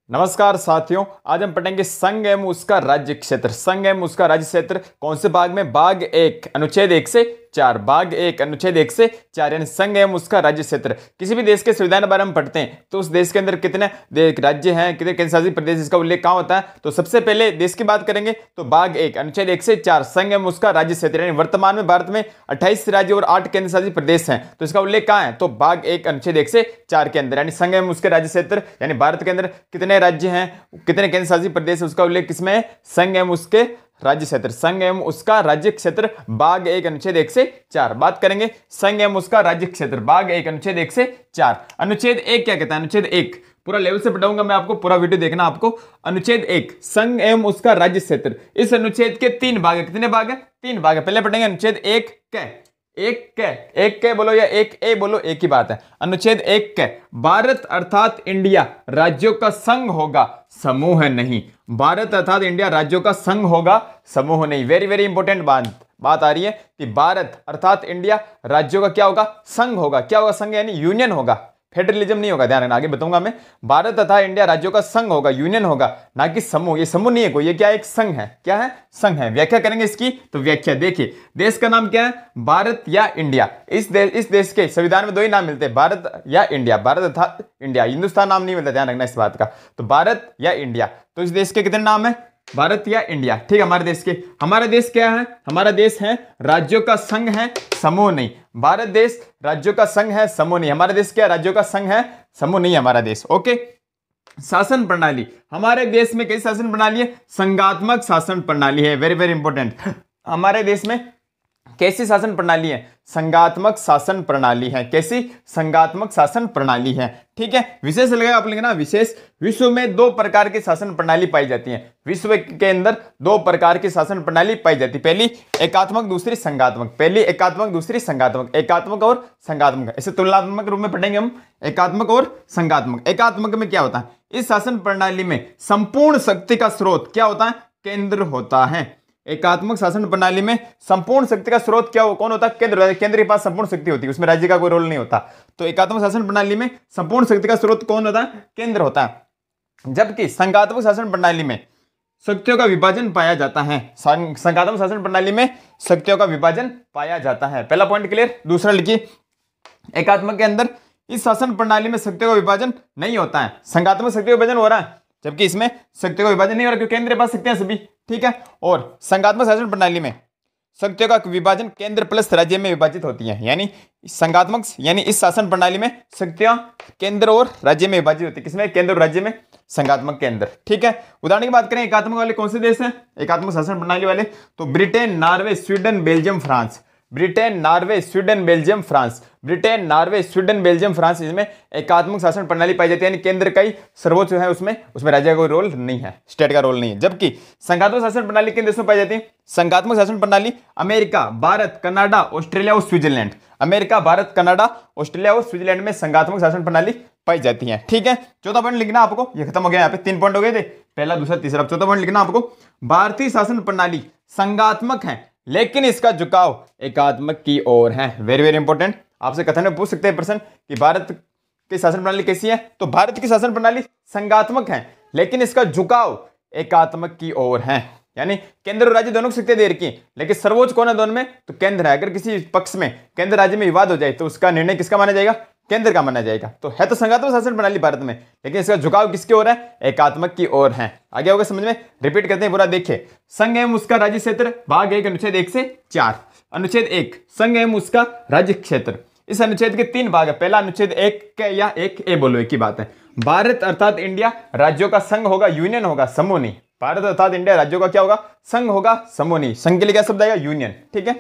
नमस्कार साथियों, आज हम पढ़ेंगे संघ एवं उसका राज्य क्षेत्र। संघ एवं उसका राज्य क्षेत्र कौन से भाग में? भाग एक अनुच्छेद 1 से 4। भाग एक अनुच्छेद 1 से 4 यानी संघ एवं उसका राज्य क्षेत्र। किसी भी देश के संविधान के बारे में पढ़ते हैं तो उस देश के अंदर कितने राज्य हैं, कितने केंद्र शासित प्रदेश, इसका उल्लेख कहाँ होता है? तो सबसे पहले देश की बात करेंगे तो भाग एक अनुच्छेद 1 से 4 संघ एवं उसका राज्य क्षेत्र यानी वर्तमान में भारत में 28 राज्य और 8 केंद्र शासित प्रदेश हैं। तो इसका उल्लेख कहाँ है? तो भाग एक अनुच्छेद 1 से 4 के अंदर यानी संघ एवं उसके राज्य क्षेत्र यानी भारत के अंदर कितने राज्य हैं, कितने केंद्र शासित प्रदेश, उसका उल्लेख किसमें है? संघ एवं उसके राज्य क्षेत्र। संघ एवं उसका राज्य क्षेत्र भाग एक अनुच्छेद 1 से 4। बात करेंगे संघ एवं उसका राज्य क्षेत्र भाग एक अनुच्छेद 1 से 4। अनुच्छेद 1 क्या कहता है? अनुच्छेद 1 पूरा लेवल से पढ़ाऊंगा मैं आपको, पूरा वीडियो देखना आपको। अनुच्छेद 1 संघ एवं उसका राज्य क्षेत्र। इस अनुच्छेद के 3 भाग है। कितने भाग है? 3 भाग है। पहले पढ़ेंगे अनुच्छेद 1 कै, एक कै बोलो या एक ए बोलो, एक ही बात है। अनुच्छेद 1 कै, भारत अर्थात इंडिया राज्यों का संघ होगा, समूह नहीं। भारत अर्थात इंडिया राज्यों का संघ होगा, समूह नहीं। वेरी वेरी इंपॉर्टेंट बात आ रही है कि भारत अर्थात इंडिया राज्यों का क्या होगा? संघ होगा। क्या होगा? संघ यानी यूनियन होगा, फेडरलिज्म नहीं होगा। ध्यान रखना, आगे बताऊंगा मैं। भारत तथा इंडिया राज्यों का संघ होगा, यूनियन होगा, ना कि समूह। ये समूह नहीं है कोई, ये क्या है? एक संघ है। क्या है? संघ है। व्याख्या करेंगे इसकी, तो व्याख्या देखिए। देश का नाम क्या है? भारत या इंडिया। इस देश के संविधान में दो ही नाम मिलते हैं, भारत या इंडिया। भारत तथा इंडिया, हिंदुस्तान नाम नहीं मिलता, ध्यान रखना इस बात का। तो भारत या इंडिया, तो इस देश के कितने नाम है? भारत या इंडिया। ठीक है, हमारे देश के, हमारा देश क्या है? हमारा देश है राज्यों का संघ है, समूह नहीं। भारत देश राज्यों का संघ है, समूह नहीं। हमारा देश क्या? राज्यों का संघ है, समूह नहीं हमारा देश। ओके। शासन प्रणाली, हमारे देश में कैसी शासन प्रणाली है? संघात्मक शासन प्रणाली है। Very very important. हमारे देश में कैसी शासन प्रणाली है? संघात्मक शासन प्रणाली है। कैसी? संघात्मक शासन प्रणाली है। ठीक है, विशेष लगेगा आप लिखना विशेष। विश्व में 2 प्रकार की शासन प्रणाली पाई जाती है। विश्व के अंदर 2 प्रकार की शासन प्रणाली पाई जाती है। पहली एकात्मक, दूसरी संघात्मक। पहली एकात्मक, दूसरी संघात्मक। एकात्मक और संघात्मक ऐसे तुलनात्मक रूप में पढ़ेंगे हम, एकात्मक और संघात्मक। एकात्मक में क्या होता है? इस शासन प्रणाली में संपूर्ण शक्ति का स्रोत क्या होता है? केंद्र होता है। एकात्मक शासन प्रणाली में संपूर्ण शक्ति का स्रोत क्या हो? कौन होता है? केंद्र। केंद्र के पास संपूर्ण शक्ति होती है, उसमें राज्य का कोई रोल नहीं होता। तो एकात्मक शासन प्रणाली में संपूर्ण शक्ति का स्रोत कौन होता है? केंद्र होता है। जबकि संघात्मक शासन प्रणाली में शक्तियों का विभाजन पाया जाता है। संघात्मक शासन प्रणाली में शक्तियों का विभाजन पाया जाता है। पहला पॉइंट क्लियर। दूसरा लिखिए, एकात्मक के अंदर इस शासन प्रणाली में शक्तियों का विभाजन नहीं होता है। संघात्मक शक्ति का विभाजन हो रहा है, जबकि इसमें शक्तियों का विभाजन नहीं हो रहा, क्योंकि केंद्र के पास शक्तियां सभी। ठीक है, और संघात्मक शासन प्रणाली में शक्तियों का विभाजन केंद्र प्लस राज्य में विभाजित होती है। यानी संघात्मक यानी इस शासन प्रणाली में शक्तियां केंद्र और राज्य में विभाजित होती है। किसमें? केंद्र और राज्य में, संघात्मक के अंदर। ठीक है, उदाहरण की बात करें एकात्मक वाले कौन से देश हैं एकात्मक शासन प्रणाली वाले? तो Britain, Norway, Sweden, Belgium, France. Britain, Norway, Sweden, Belgium, France. Britain, Norway, Sweden, Belgium, France, इसमें एकात्मक शासन प्रणाली पाई जाती है। यानी केंद्र का ही सर्वोच्च है, उसमें राज्य का कोई रोल नहीं है, स्टेट का रोल नहीं है। जबकि संघात्मक शासन प्रणाली किन देशों में पाई जाती है? संघात्मक शासन प्रणाली अमेरिका, भारत, कनाडा, ऑस्ट्रेलिया और Switzerland. America, Bharat, Canada, Australia और स्विट्जरलैंड में संघात्मक शासन प्रणाली पाई जाती है। ठीक है, चौथा पॉइंट लिखना आपको। ये खत्म हो गया, यहाँ पे 3 पॉइंट हो गए थे, पहला, दूसरा, तीसरा। चौथा पॉइंट लिखना आपको, भारतीय शासन प्रणाली संघात्मक है लेकिन इसका झुकाव एकात्मक की ओर है। Very very important. आपसे कथन में पूछ सकते हैं प्रश्न कि भारत की शासन प्रणाली कैसी है? तो भारत की शासन प्रणाली संघात्मक है लेकिन इसका झुकाव एकात्मक की ओर है। यानी केंद्र और राज्य दोनों को शक्तियां दे रखी है, लेकिन सर्वोच्च कौन है दोनों में? तो केंद्र है। अगर किसी पक्ष में केंद्र राज्य में विवाद हो जाए तो उसका निर्णय किसका माना जाएगा? केंद्र का माना जाएगा। तो है तो संघात्मक शासन प्रणाली भारत में, लेकिन इसका झुकाव किसकी ओर है? एकात्मक की ओर है। आगे होगा समझ में, रिपीट करते हैं पूरा। देखिए, संघ एवं उसका राज्य क्षेत्र भाग 1 अनुच्छेद 1 से 4। अनुच्छेद 1 संघ एवं उसका राज्य क्षेत्र। इस अनुच्छेद के 3 भाग है। पहला अनुच्छेद 1 के या 1 ए बोलो, एक ही बात है। भारत अर्थात इंडिया राज्यों का संघ होगा, यूनियन होगा, समूह नहीं। भारत अर्थात इंडिया राज्यों का क्या होगा? संघ होगा, समूह नहीं। संघ के लिए क्या शब्द आएगा? यूनियन। ठीक है,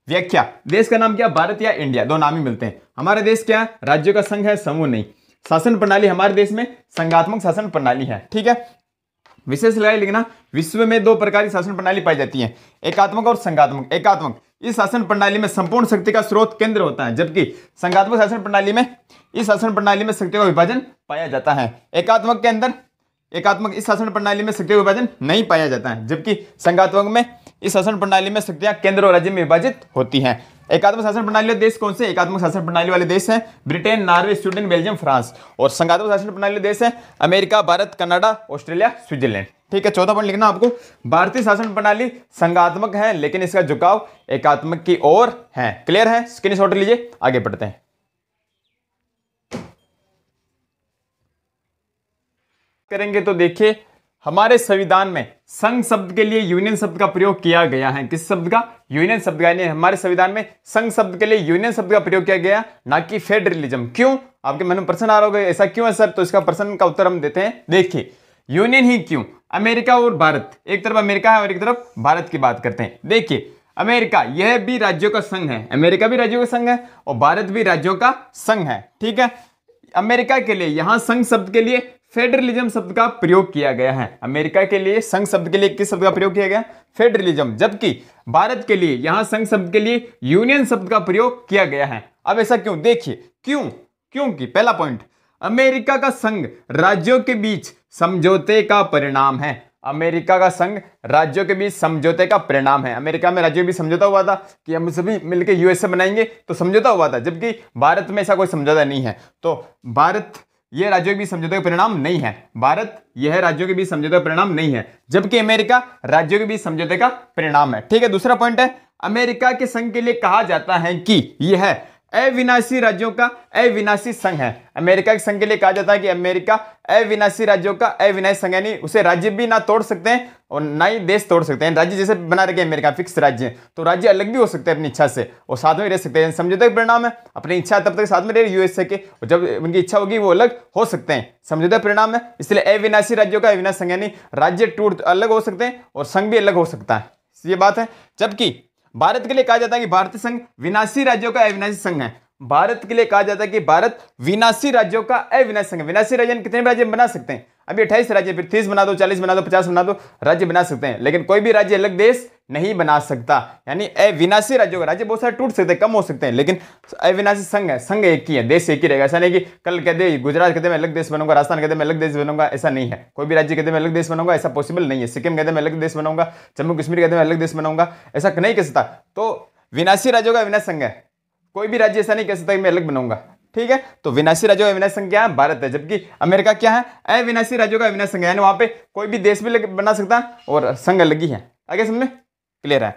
व्याख्या। देश का नाम क्या? भारत या इंडिया, 2 नाम ही मिलते हैं। हमारा देश क्या है? राज्यों का संघ है, समूह नहीं। शासन प्रणाली हमारे देश में संघात्मक शासन प्रणाली है। ठीक है, विशेष लगाए लिखना, विश्व में 2 प्रकार की शासन प्रणाली पाई जाती है, एकात्मक और संघात्मक। एकात्मक, इस शासन प्रणाली में संपूर्ण शक्ति का स्रोत केंद्र होता है, जबकि संघात्मक शासन प्रणाली में इस शासन प्रणाली में शक्ति का विभाजन पाया जाता है। एकात्मक के अंदर एकात्मक इस शासन प्रणाली में शक्तियों का विभाजन नहीं पाया जाता है, जबकि संघात्मक में इस शासन प्रणाली में शक्तियां केंद्र और राज्य में विभाजित होती हैं। एकात्मक शासन प्रणाली वाले देश कौन से? एकात्मक शासन प्रणाली वाले देश हैं Britain, Norway, Sweden, Belgium, France. और संघात्मक शासन प्रणाली वाले देश हैं America, Bharat, Canada, Australia, Switzerland. ठीक है, चौथा पॉइंट लिखना आपको, भारतीय शासन प्रणाली संघात्मक है लेकिन इसका झुकाव एकात्मक की ओर है। क्लियर है? स्क्रीनशॉट लीजिए, आगे बढ़ते हैं। करेंगे तो देखिए, हमारे संविधान में संघ शब्द के लिए यूनियन शब्द का प्रयोग किया गया है। किस शब्द का? यूनियन शब्द का। यानी हमारे संविधान में संघ शब्द के लिए यूनियन शब्द का प्रयोग किया गया, ना कि फेडरलिज्म। क्यों? आपके मन में प्रश्न आ रहा होगा, ऐसा क्यों है सर? तो इसका प्रश्न का उत्तर हम देते हैं। देखिए, यूनियन ही क्यों? अमेरिका और भारत, एक तरफ अमेरिका है और एक तरफ भारत की बात करते हैं। देखिए, अमेरिका यह भी राज्यों का संघ है, अमेरिका भी राज्यों का संघ है और भारत भी राज्यों का संघ है। ठीक है, अमेरिका के लिए यहां संघ शब्द के लिए फेडरलिज्म शब्द का प्रयोग किया गया है। अमेरिका के लिए संघ शब्द के लिए किस शब्द का प्रयोग किया गया? फेडरलिज्म। जबकि भारत के लिए यहां संघ शब्द के लिए यूनियन शब्द का प्रयोग किया गया है। अब ऐसा क्यों? देखिए क्यों, क्योंकि पहला पॉइंट, अमेरिका का संघ राज्यों के बीच समझौते का परिणाम है। अमेरिका का संघ राज्यों के बीच समझौते का परिणाम है। अमेरिका में राज्यों के बीच समझौता हुआ था कि हम सभी मिलकर यूएसए बनाएंगे, तो समझौता हुआ था, जबकि भारत में ऐसा कोई समझौता नहीं है। तो भारत यह राज्यों के बीच समझौते का परिणाम नहीं है। भारत यह राज्यों के बीच समझौते का परिणाम नहीं है, जबकि अमेरिका राज्यों के बीच समझौते का परिणाम है। ठीक है, दूसरा पॉइंट है, अमेरिका के संघ के लिए कहा जाता है कि यह अविनाशी राज्यों का अविनाशी संघ है। अमेरिका के संघ के लिए कहा जाता है कि अमेरिका अविनाशी राज्यों का अविनाशी संघ, यानी उसे राज्य भी ना तोड़ सकते हैं और ना ही देश तोड़ सकते हैं। राज्य जैसे बना रखे अमेरिका फिक्स राज्य है, तो राज्य अलग भी हो सकते हैं अपनी इच्छा से और साथ में रह सकते हैं। समझौते का परिणाम है, अपनी इच्छा तब तक साथ में रहे यूएसए के, और जब उनकी इच्छा होगी वो अलग हो सकते हैं। समझौते परिणाम है, इसलिए अविनाशी राज्यों का अविनाशी संघ, यानी राज्य टूट अलग हो सकते हैं और संघ भी अलग हो सकता है, ये बात है। जबकि भारत के लिए कहा जाता है कि भारतीय संघ विनाशी राज्यों का अविनाशी संघ है। भारत के लिए कहा जाता है कि भारत विनाशी राज्यों का अविनाशी संघ है। विनाशी राज्य कितने राज्य बना सकते हैं? अभी 28 राज्य, फिर 30 बना दो, 40 बना दो, 50 बना दो, राज्य बना सकते हैं, लेकिन कोई भी राज्य अलग देश नहीं बना सकता। यानी अविनाशी राज्यों का, राज्य बहुत सारे टूट सकते हैं, कम हो सकते हैं, लेकिन अविनाशी संघ है, संघ एक ही है, देश एक ही रहेगा। ऐसा नहीं कि कल कह दे गुजरात कहते मैं अलग देश बनूंगा, राजस्थान कहते मैं अलग देश बनूंगा, ऐसा नहीं है। कोई भी राज्य कहते मैं अलग देश बनूंगा, ऐसा पॉसिबल नहीं है। सिक्किम कहते मैं अलग देश बनाऊंगा, जम्मू कश्मीर कहते मैं अलग देश बनाऊंगा, ऐसा नहीं कह सकता। तो विनाशी राज्यों का अविनाशी संघ है, कोई भी राज्य ऐसा नहीं कह सकता कि मैं अलग बनाऊंगा। ठीक है, तो विनाशी राज्यों का अविनाशी संघ क्या है? भारत है। जबकि अमेरिका क्या है? अविनाशी राज्यों का अविनाशी संघ, यानी वहां पे कोई भी देश भी बना सकता है और संघ अलग ही है। आगे समझ में क्लियर है?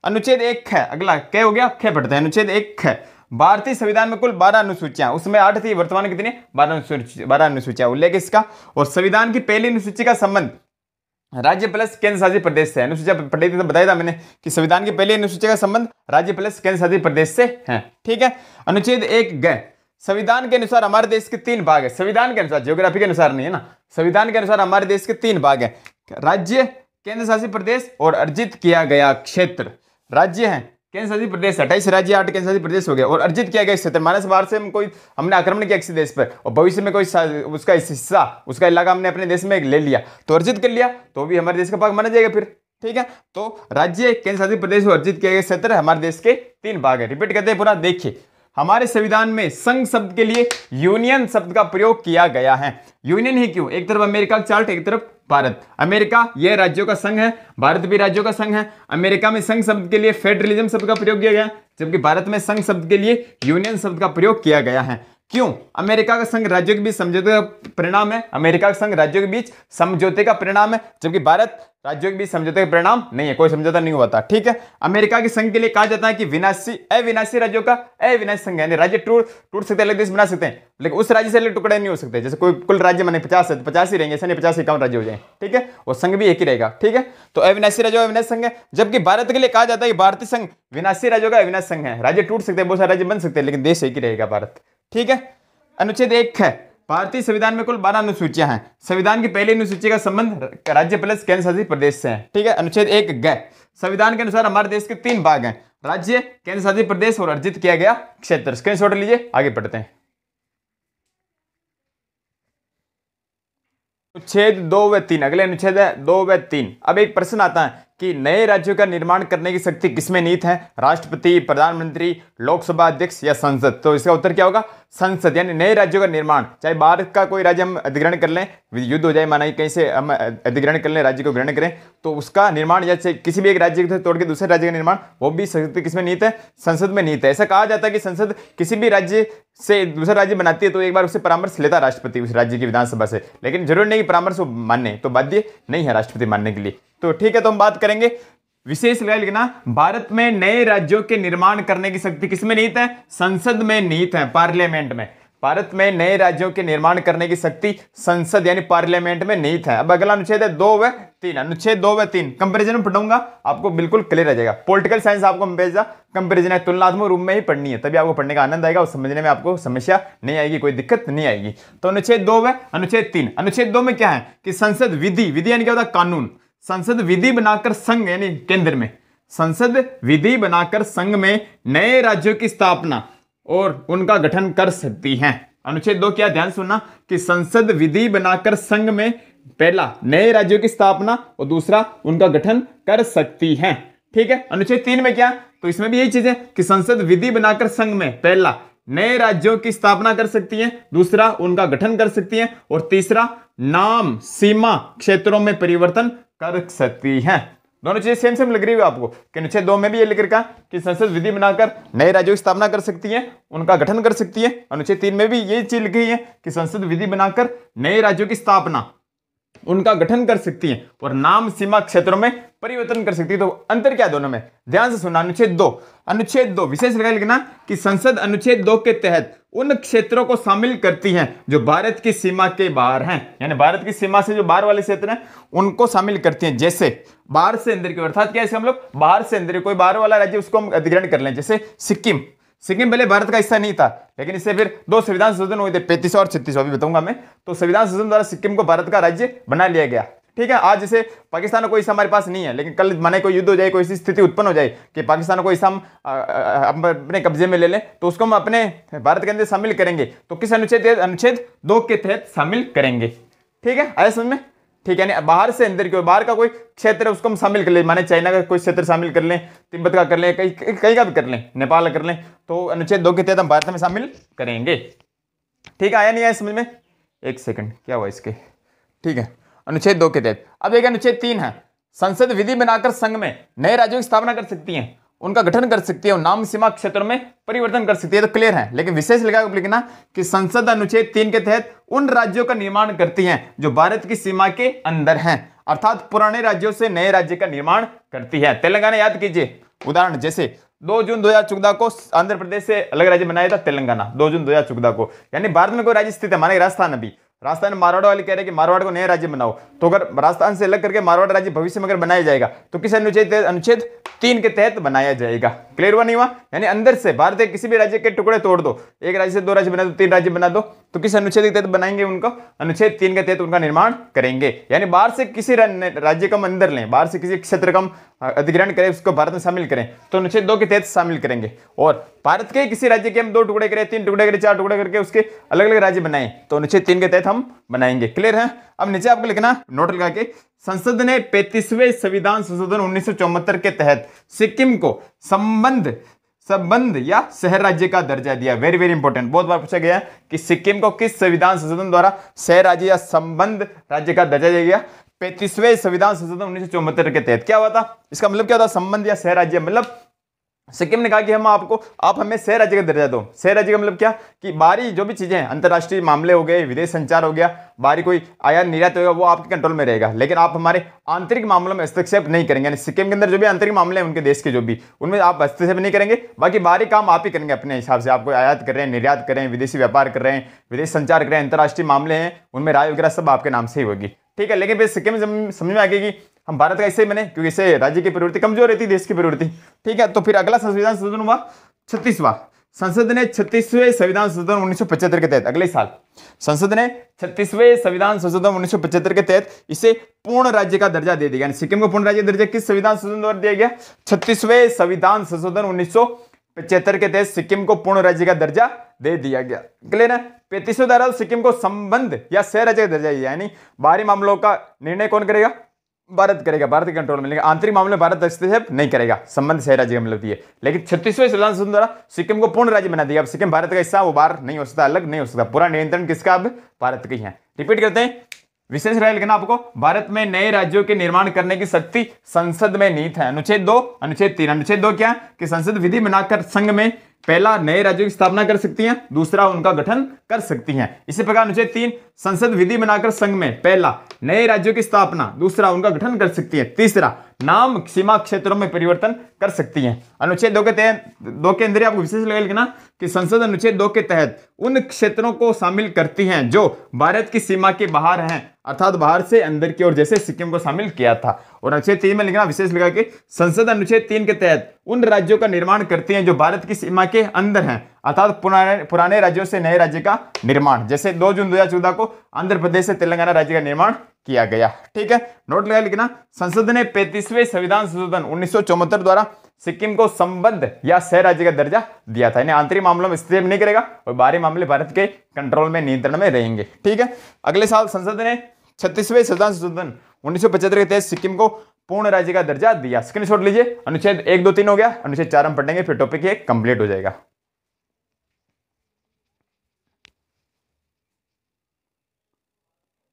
अनुच्छेद 1 है, अगला क्या हो गया? ख पढ़ते हैं। अनुच्छेद 1 है, भारतीय संविधान में कुल 12 अनुसूचियां, उसमें 8 थी, वर्तमान में कितनी? 12 अनुसूचियां। उल्लेख इसका, और संविधान की पहली अनुसूची का संबंध राज्य प्लस केंद्र शासित प्रदेश से। अनुसूचिया पढ़ी थी तो बताया था मैंने कि संविधान की पहली अनुसूची का संबंध राज्य प्लस केंद्र शासित प्रदेश से है। ठीक है, अनुच्छेद 1 ग, संविधान के अनुसार हमारे देश के 3 भाग है। संविधान के अनुसार, ज्योग्राफी के अनुसार नहीं है ना, संविधान के अनुसार हमारे देश के 3 भाग है, राज्य, केंद्र शासित प्रदेश और अर्जित किया गया क्षेत्र। राज्य है, केंद्र शासित प्रदेश 28 राज्य, 8 केंद्र शासित प्रदेश हो गया, और अर्जित किया गया क्षेत्र मानस बाहर से हमने आक्रमण किया किसी देश पर और भविष्य में कोई उसका हिस्सा, उसका इलाका हमने अपने देश में ले लिया तो अर्जित कर लिया, तो भी हमारे देश का भाग माना जाएगा फिर। ठीक है, तो राज्य, केंद्र शासित प्रदेश और अर्जित किया गया क्षेत्र हमारे देश के 3 भाग है। रिपीट करते हैं पूरा, देखिए हमारे संविधान में संघ शब्द के लिए यूनियन शब्द का प्रयोग किया गया है। यूनियन ही क्यों? एक तरफ अमेरिका का चार्ट, एक तरफ भारत। अमेरिका यह राज्यों का संघ है, भारत भी राज्यों का संघ है। अमेरिका में संघ शब्द के लिए फेडरलिज्म शब्द का प्रयोग किया गया, जबकि भारत में संघ शब्द के लिए यूनियन शब्द का प्रयोग किया गया है। क्यों? अमेरिका का संघ राज्यों के बीच समझौते का परिणाम है, अमेरिका का संघ राज्यों के बीच समझौते का परिणाम है, जबकि भारत राज्यों के बीच समझौते का परिणाम नहीं है, कोई समझौता नहीं हुआ था। ठीक है, अमेरिका के संघ के लिए कहा जाता है कि अविनाशी राज्यों का अविनाशी संघ, यानी राज्य टूट सकते हैं, अलग देश बना सकते हैं, लेकिन उस राज्य से अलग टुकड़े नहीं हो सकते। जैसे कोई कुल राज्य माने 50 है तो 50 ही रहेंगे, ऐसा नहीं 50 से कम राज्य हो जाए। ठीक है, और संघ भी एक ही रहेगा। ठीक है, तो अविनाशी राज्यों का अविनाशी संघ है, जबकि भारत के लिए कहा जाता है कि भारतीय संघ विनाशी राज्यों का अविनाशी संघ है। राज्य टूट सकते हैं, बहुत सारे राज्य बन सकते हैं, लेकिन देश एक ही रहेगा, भारत। ठीक है, अनुच्छेद 1 है, भारतीय संविधान में कुल 12 अनुसूचियां हैं। संविधान की पहली अनुसूची का संबंध राज्य प्लस केंद्र शासित प्रदेश से है। ठीक है, अनुच्छेद 1 ग, संविधान के अनुसार हमारे देश के 3 भाग हैं, राज्य, केंद्र शासित प्रदेश और अर्जित किया गया क्षेत्र। स्क्रीनशॉट लीजिए, आगे पढ़ते हैं। अनुच्छेद 2 व 3, अगले अनुच्छेद है 2 व 3। अब एक प्रश्न आता है कि नए राज्यों का निर्माण करने की शक्ति किसमें निहित है? राष्ट्रपति, प्रधानमंत्री, लोकसभा अध्यक्ष या संसद? तो इसका उत्तर क्या होगा? संसद यानी नए राज्यों का निर्माण, चाहे बाहर का कोई राज्य हम अधिग्रहण कर लें, युद्ध हो जाए माना कहीं से हम अधिग्रहण कर लें, राज्य को ग्रहण करें, तो उसका निर्माण या किसी भी एक राज्य को तोड़ के दूसरे राज्य का निर्माण, वो भी किसमें निहित है? संसद में निहित है। ऐसा कहा जाता है कि संसद किसी भी राज्य से दूसरा राज्य बनाती है तो एक बार उससे परामर्श लेता राष्ट्रपति उस राज्य की विधानसभा से, लेकिन जरूर नहीं कि परामर्श मानने, तो बाध्य नहीं है राष्ट्रपति मानने के लिए। तो ठीक है, तो हम बात करेंगे विशेष लिखना, भारत में नए राज्यों के निर्माण करने की शक्ति किसमें निहित है? संसद में निहित है, पार्लियामेंट में। भारत में नए राज्यों के निर्माण करने की शक्ति संसद यानी पार्लियामेंट में निहित है। अब अगला अनुच्छेद है 2 व 3, अनुच्छेद 2 व 3 कंपेरिजन में पढ़ूंगा, आपको बिल्कुल क्लियर आ जाएगा। पॉलिटिकल साइंस आपको हमेशा कंपेरिजन है, तुलनात्मक रूप में ही पढ़नी है, तभी आपको पढ़ने का आनंद आएगा और समझने में आपको समस्या नहीं आएगी, कोई दिक्कत नहीं आएगी। तो अनुच्छेद 2 व अनुच्छेद 3, अनुच्छेद 2 में क्या है कि संसद विधि, विधि यानी क्या होता है? कानून। संसद विधि बनाकर संघ यानी केंद्र में, संसद विधि बनाकर संघ में नए राज्यों की स्थापना और उनका गठन कर सकती हैं। अनुच्छेद 2 क्या, ध्यान सुनना, कि संसद विधि बनाकर संघ में पहला नए राज्यों की स्थापना और दूसरा उनका गठन कर सकती हैं। ठीक है। अनुच्छेद 3 में क्या, तो इसमें भी यही चीज है कि संसद विधि बनाकर संघ में पहला नए राज्यों की स्थापना कर सकती है, दूसरा उनका गठन कर सकती है और तीसरा नाम सीमा क्षेत्रों में परिवर्तन कर सकती हैं। दोनों चीजें सेम सेम लग रही है आपको कि अनुच्छेद 2 में भी ये लिख रखा कि संसद विधि बनाकर नए राज्यों की स्थापना कर सकती है, उनका गठन कर सकती है। अनुच्छेद 3 में भी ये चीज लिखी है कि संसद विधि बनाकर नए राज्यों की स्थापना, उनका गठन कर सकती है और नाम सीमा क्षेत्रों में परिवर्तन कर सकती है। तो अंतर क्या है दोनों में, ध्यान से सुनना। अनुच्छेद 2 विशेष लिखना कि संसद अनुच्छेद 2 के तहत उन क्षेत्रों को शामिल करती हैं जो भारत की सीमा के बाहर हैं, यानी भारत की सीमा से जो बाहर वाले क्षेत्र हैं उनको शामिल करती हैं। जैसे बाहर से अंदर की, अर्थात क्या है, हम लोग बाहर से अंदर कोई बाहर वाला राज्य उसको हम अधिग्रहण कर लें। जैसे सिक्किम पहले भारत का हिस्सा नहीं था, लेकिन इससे फिर 2 संविधान संशोधन हुए थे, 35 और 36, अभी बताऊंगा मैं। तो संविधान संशोधन द्वारा सिक्किम को भारत का राज्य बना लिया गया। ठीक है। आज जैसे पाकिस्तान को कोई हिस्सा हमारे पास नहीं है, लेकिन कल माने कोई युद्ध हो जाए, कोई ऐसी स्थिति उत्पन्न हो जाए कि पाकिस्तान को हिस्सा हम अपने कब्जे में ले लें, तो उसको हम अपने भारत के अंदर शामिल करेंगे। तो किस अनुच्छेद 2 के तहत शामिल करेंगे। ठीक है, आया समझ में? ठीक है। यानी बाहर से अंदर की, बाहर का कोई क्षेत्र है उसको हम शामिल कर लें, माने चाइना का कोई क्षेत्र शामिल कर लें, तिब्बत का कर लें, कहीं का भी कर लें, नेपाल कर लें, तो अनुच्छेद 2 के तहत हम भारत में शामिल करेंगे। ठीक है, आया नहीं आया समझ में? एक सेकंड, क्या हुआ इसके? ठीक है, अनुच्छेद 2 के तहत। अब एक अनुच्छेद 3 है, संसद विधि बनाकर संघ में नए राज्यों की स्थापना कर सकती है, उनका गठन कर सकती है और नाम सीमा क्षेत्रों में परिवर्तन कर सकती है। तो क्लियर है, लेकिन विशेष लिखना कि संसद अनुच्छेद 3 के तहत उन राज्यों का निर्माण करती हैं जो भारत की सीमा के अंदर हैं, अर्थात पुराने राज्यों से नए राज्य का निर्माण करती है। तेलंगाना याद कीजिए, उदाहरण जैसे 2 जून 2014 को आंध्र प्रदेश से अलग राज्य बनाया था तेलंगाना, 2 जून 2014 को। यानी भारत में कोई राज्य स्थित है, माने राजस्थान, अभी राजस्थान मारवाड़ वाले कह रहे हैं कि मारवाड़ को नया राज्य बनाओ, तो अगर राजस्थान से अलग करके मारवाड़ राज्य भविष्य में अगर बनाया जाएगा तो किस अनुच्छेद 3 के तहत बनाया जाएगा। क्लियर हुआ नहीं हुआ? यानी अंदर से भारत के किसी भी राज्य के टुकड़े तोड़ दो, एक राज्य से 2 राज्य बना दो, 3 राज्य बना दो, तो किस अनुच्छेद के तहत बनाएंगे उनको? अनुच्छेद 3 के तहत उनका निर्माण करेंगे। यानी बाहर से किसी राज्य को हम अंदर लें, बाहर से किसी क्षेत्र का हम अधिग्रहण करें, उसको भारत में शामिल करें, तो अनुच्छेद 2 के तहत शामिल करेंगे। और भारत के किसी राज्य के हम 2 टुकड़े करें, 3 टुकड़े करें, 4 टुकड़े करके उसके अलग अलग राज्य बनाएं, तो अनुच्छेद 3 के तहत हम बनाएंगे। क्लियर है? अब नीचे आपको लिखना, नोट लगा के, संसद ने 35वें संविधान संशोधन 1974 के तहत सिक्किम को संबंध या शहर राज्य का दर्जा दिया। वेरी वेरी इंपॉर्टेंट, बहुत बार पूछा गया है कि सिक्किम को किस संविधान संशोधन द्वारा शहर राज्य या संबंध राज्य का दर्जा दिया गया? 35वें संविधान संशोधन 1974 के तहत। क्या हुआ था? इसका मतलब क्या होता? संबंध या शहर राज्य, मतलब सिक्किम ने कहा कि आप हमें शहर राज्य का दर्जा दो। शहर राज्य का मतलब क्या कि बाहरी जो भी चीजें हैं, अंतर्राष्ट्रीय मामले हो गए, विदेश संचार हो गया, बाहरी कोई आयात निर्यात होगा, वो आपके कंट्रोल में रहेगा, लेकिन आप हमारे आंतरिक मामलों में हस्तक्षेप नहीं करेंगे। यानी सिक्किम के अंदर जो भी आंतरिक मामले हैं उनके देश के, जो भी उनमें आप हस्तक्षेप नहीं करेंगे, बाकी बाहरी काम आप ही करेंगे अपने हिसाब से। आपको आयात कर रहे हैं, निर्यात कर रहे हैं, विदेशी व्यापार कर रहे हैं, विदेश संचार कर रहे हैं, अंतर्राष्ट्रीय मामले हैं, उनमें राय वगैरह सब आपके नाम से ही होगी। ठीक है। लेकिन फिर सिक्किम में समझ में आ गई कि हम भारत का इससे बने, क्योंकि इससे राज्य की प्रवृत्ति कमजोर रहती, देश की प्रवृत्ति। ठीक है। तो फिर अगला संविधान संशोधन हुआ 36वां। संसद ने 36वें संविधान संशोधन 1975 के तहत, अगले साल संसद ने 36वें संविधान संशोधन 1975 के तहत इसे पूर्ण राज्य का दर्जा दे दिया। यानी सिक्किम को पूर्ण राज्य दर्जा किस संविधान संशोधन द्वारा दिया गया? 36वें संविधान संशोधन 1975 के तहत सिक्किम को पूर्ण राज्य का दर्जा दे दिया गया। क्लियर है? 35वें धारा सिक्किम को संबंध या शहर राज्य का दर्जा दिया, यानी बाहरी मामलों का निर्णय कौन करेगा? भारत करेगा, भारत के कंट्रोल में, लेकिन आंतरिक मामले में भारत हस्तक्षेप नहीं करेगा, संबंध सह राज्य का मतलब ये। लेकिन 36वें संविधान संशोधन द्वारा सिक्किम को पूर्ण राज्य बना दिया। अब सिक्किम भारत का हिस्सा, वो बाहर नहीं हो सकता, अलग नहीं हो सकता, पूरा नियंत्रण किसका, अब भारत का ही है। रिपीट करते हैं, विशेष रहे लिखना आपको, भारत में नए राज्यों के निर्माण करने की शक्ति संसद में निहित है। अनुच्छेद 2, अनुच्छेद 3। अनुच्छेद 2 क्या, कि संसद विधि बनाकर संघ में पहला नए राज्यों की स्थापना कर सकती है, दूसरा उनका गठन कर सकती है। इसी प्रकार अनुच्छेद 3, संसद विधि बनाकर संघ में पहला नए राज्यों की स्थापना, दूसरा उनका गठन कर सकती है, तीसरा नाम सीमा क्षेत्रों में परिवर्तन कर सकती है। अनुच्छेद 2 के तहत, 2 के अंदर आपको विशेष लगा लिखना कि संसद अनुच्छेद 2 के तहत उन क्षेत्रों को शामिल करती हैं जो भारत की सीमा के बाहर हैं, अर्थात बाहर से अंदर की ओर, जैसे सिक्किम को शामिल किया था। और अनुच्छेद 3 में लिखना विशेष लगा के संसद अनुच्छेद 3 के तहत उन राज्यों का निर्माण करती हैं जो भारत की सीमा के अंदर हैं, अर्थात पुराने राज्यों से नए राज्य का निर्माण, जैसे 2 जून 2014 को आंध्र प्रदेश से तेलंगाना राज्य का निर्माण किया गया। ठीक है, नोट लगा लिखना, संसद ने 35वें संविधान संशोधन 1974 द्वारा सिक्किम को संबद्ध या सह राज्य का दर्जा दिया था। इन्हें आंतरिक मामलों में हस्तक्षेप नहीं करेगा और बाहरी मामले भारत के कंट्रोल में, नियंत्रण में रहेंगे। ठीक है, अगले साल संसद ने 36वें संविधान संशोधन 1975 के तहत सिक्किम को पूर्ण राज्य का दर्जा दिया। स्क्रीनशॉट लीजिए, अनुच्छेद 1, 2, 3 हो गया, अनुच्छेद 4 हम पढ़ेंगे, फिर टॉपिक ये कंप्लीट हो जाएगा।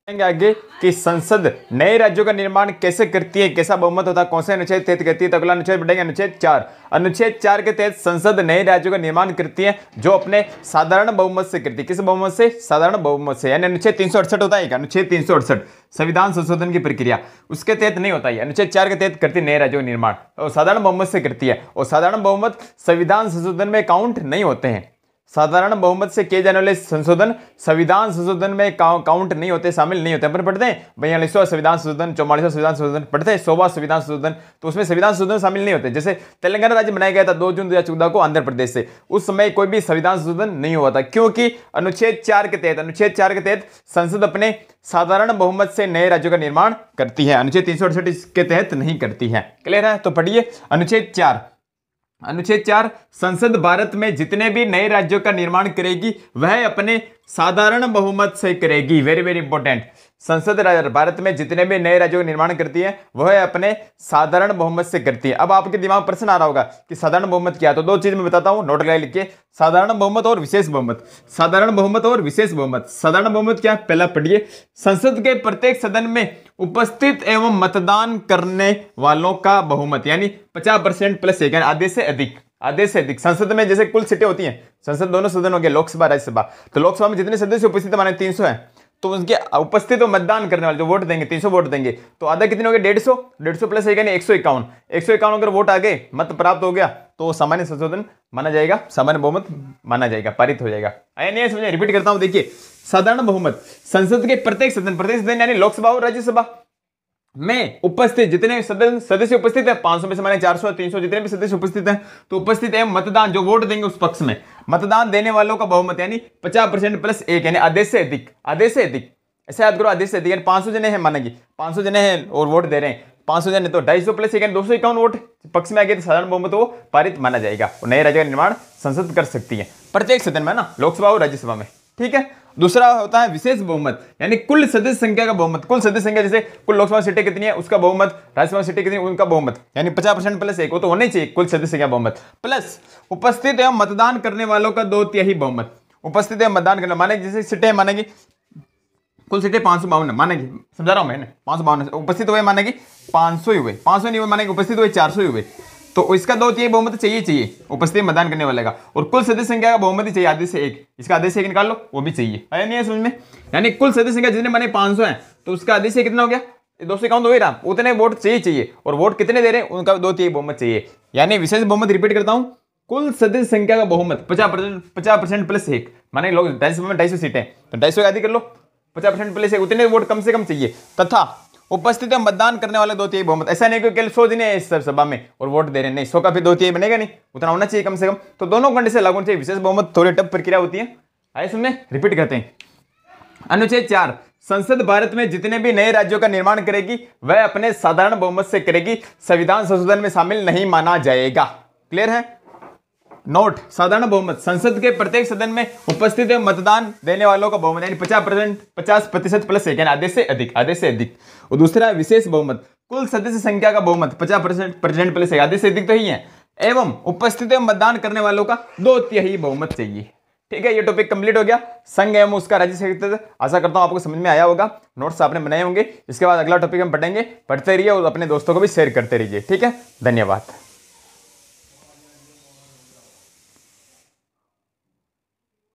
आगे कि संसद नए राज्यों का निर्माण कैसे करती है, कैसा बहुमत होता है, कौन से अनुच्छेद तहत करती है, तो अगला अनुच्छेद पढ़ेंगे, अनुच्छेद 4। अनुच्छेद 4 के तहत संसद नए राज्यों का निर्माण करती है जो अपने साधारण बहुमत से करती है। किस बहुमत से, साधारण बहुमत से। यानी अनुच्छेद 368 होता है, अनुच्छेद 368 संविधान संशोधन की प्रक्रिया, उसके तहत नहीं होता है। अनुच्छेद 4 के तहत करती है नए राज्यों का निर्माण और साधारण बहुमत से करती है, और साधारण बहुमत संविधान संशोधन में काउंट नहीं होते हैं। साधारण बहुमत से किए जाने वाले संशोधन संविधान संशोधन में काउंट नहीं होते, शामिल नहीं होते। अपन पढ़ते हैं 42वां संविधान संशोधन, 44वां संविधान संशोधन, पढ़ते हैं 100वां संविधान संशोधन, तो उसमें संविधान संशोधन शामिल नहीं होते। जैसे तेलंगाना राज्य बनाया गया था 2 जून 2014 को आंध्र प्रदेश से, उस समय कोई भी संविधान संशोधन नहीं हुआ था, क्योंकि अनुच्छेद 4 के तहत संसद अपने साधारण बहुमत से नए राज्यों का निर्माण करती है, अनुच्छेद 368 के तहत नहीं करती है। क्लियर है, तो पढ़िए अनुच्छेद 4। अनुच्छेद 4, संसद भारत में जितने भी नए राज्यों का निर्माण करेगी वह अपने साधारण बहुमत से करेगी। वेरी वेरी इंपॉर्टेंट, संसद भारत में जितने भी नए राज्यों का निर्माण करती है वह अपने साधारण बहुमत से करती है। अब आपके दिमाग में प्रश्न आ रहा होगा कि साधारण बहुमत क्या है, तो 2 चीज मैं बताता हूं, नोट लगा लिखिए, साधारण बहुमत और विशेष बहुमत। साधारण बहुमत और विशेष बहुमत। साधारण बहुमत क्या है, पहला पढ़िए, संसद के प्रत्येक सदन में उपस्थित एवं मतदान करने वालों का बहुमत, यानी 50% प्लस 1, आधे से अधिक। आधे से अधिक संसद में, जैसे कुल सीटें होती हैं, संसद दोनों सदन हो गए, लोकसभा राज्यसभा, तो लोकसभा में जितने सदस्य उपस्थित माने 300 हैं, तो उनके उपस्थित और मतदान करने वाले जो वोट देंगे 300 वोट देंगे, तो आधा कितने हो गए, 150 प्लस 1 यानी 151 अगर वोट आ गए, मत प्राप्त हो गया, तो सामान्य संशोधन माना जाएगा, सामान्य बहुमत माना जाएगा, पारित हो जाएगा। आया नहीं समझे, रिपीट करता हूं, देखिए साधारण बहुमत, संसद के प्रत्येक सदन यानी लोकसभा और राज्यसभा में उपस्थित जितने सदस्य उपस्थित है, 500 में से माने 400 300 जितने भी सदस्य उपस्थित हैं, तो उपस्थित है मतदान, जो वोट देंगे उस पक्ष में मतदान देने वालों का बहुमत यानी 50% प्लस 1 यानी आधे से अधिक। आधे से अधिक ऐसे याद करो, आधे से अधिक यानी 500 जने हैं, मानेगी 500 जने हैं और वोट दे रहे हैं 500 जने, तो 250 प्लस 1 यानी 251 वोट पक्ष में आ गए, तो साधारण बहुमत वो पारित माना जाएगा और नए राज्य का निर्माण संसद कर सकती है प्रत्येक सदन में ना, लोकसभा और राज्यसभा में। ठीक है, दूसरा होता है विशेष बहुमत, यानी कुल सदस्य संख्या का बहुमत। कुल सदस्य संख्या, जैसे कुल लोकसभा सीटें कितनी है उसका बहुमत, राज्यसभा सीटें कितनी उनका बहुमत, यानी 50% प्लस 1 वो तो होना ही चाहिए, कुल सदस्य संख्या बहुमत प्लस उपस्थित एवं मतदान करने वालों का 2/3 बहुमत। उपस्थित एवं मतदान करने माने, जैसे सीटें मानेगी, कुल सीटें 552 मानेगी, समझा रहा हूं मैंने, 552 उपस्थित हुए मानेगी 500 ही हुए, 500 नहीं हुए मानेगी उपस्थित हुए 400 ही हुए, तो इसका 2/3 बहुमत चाहिए उपस्थित मतदान करने वाले का, और कुल सदस्य संख्या का बहुमत ही चाहिए आधे से 1, इसका आधे से 1 निकाल लो, वो भी चाहिए। आया नहीं है समझ में, यानी कुल सदस्य संख्या जितने माने 500 है, तो उसका आधे से कितना हो गया, 251 हो ही रहा, उतने वोट चाहिए, और वोट कितने दे रहे हैं उनका 2/3 बहुमत चाहिए। यानी विशेष बहुमत, रिपीट करता हूं, कुल सदस्य संख्या का बहुमत 50% प्लस 1 माने लोग 250 सीटें, तो 250 आदि कर लो, 50% प्लस 1 उतने वोट कम से कम चाहिए, तथा उपस्थित मतदान करने वाले 2/3 बहुमत। ऐसा नहीं कि केवल 100 जने इस सभा में और वोट दे रहे हैं, नहीं, 100 का फिर 2/3 बनेगा नहीं, उतना होना चाहिए कम से कम, तो दोनों कंडीशन लागू होनी चाहिए। विशेष बहुमत थोड़ी टफ प्रक्रिया होती है, आइए सुनने, रिपीट करते हैं। अनुच्छेद 4, संसद भारत में जितने भी नए राज्यों का निर्माण करेगी वह अपने साधारण बहुमत से करेगी, संविधान संशोधन में शामिल नहीं माना जाएगा। क्लियर है, नोट, साधारण बहुमत, संसद के प्रत्येक सदन में उपस्थित मतदान देने वालों का बहुमत यानी 50% प्लस 1 यानी आधे से अधिक। और दूसरा विशेष बहुमत, कुल सदस्य संख्या का बहुमत 50% प्लस आधी से अधिक तो ही है, एवं उपस्थित एवं मतदान करने वालों का 2/3 बहुमत चाहिए। ठीक है, ये टॉपिक कंप्लीट हो गया, संघ एवं उसका राज्य क्षेत्र। आशा करता हूं आपको समझ में आया होगा, नोट्स आपने बनाए होंगे। इसके बाद अगला टॉपिक हम पढ़ेंगे, पढ़ते रहिए और अपने दोस्तों को भी शेयर करते रहिए। ठीक है, धन्यवाद।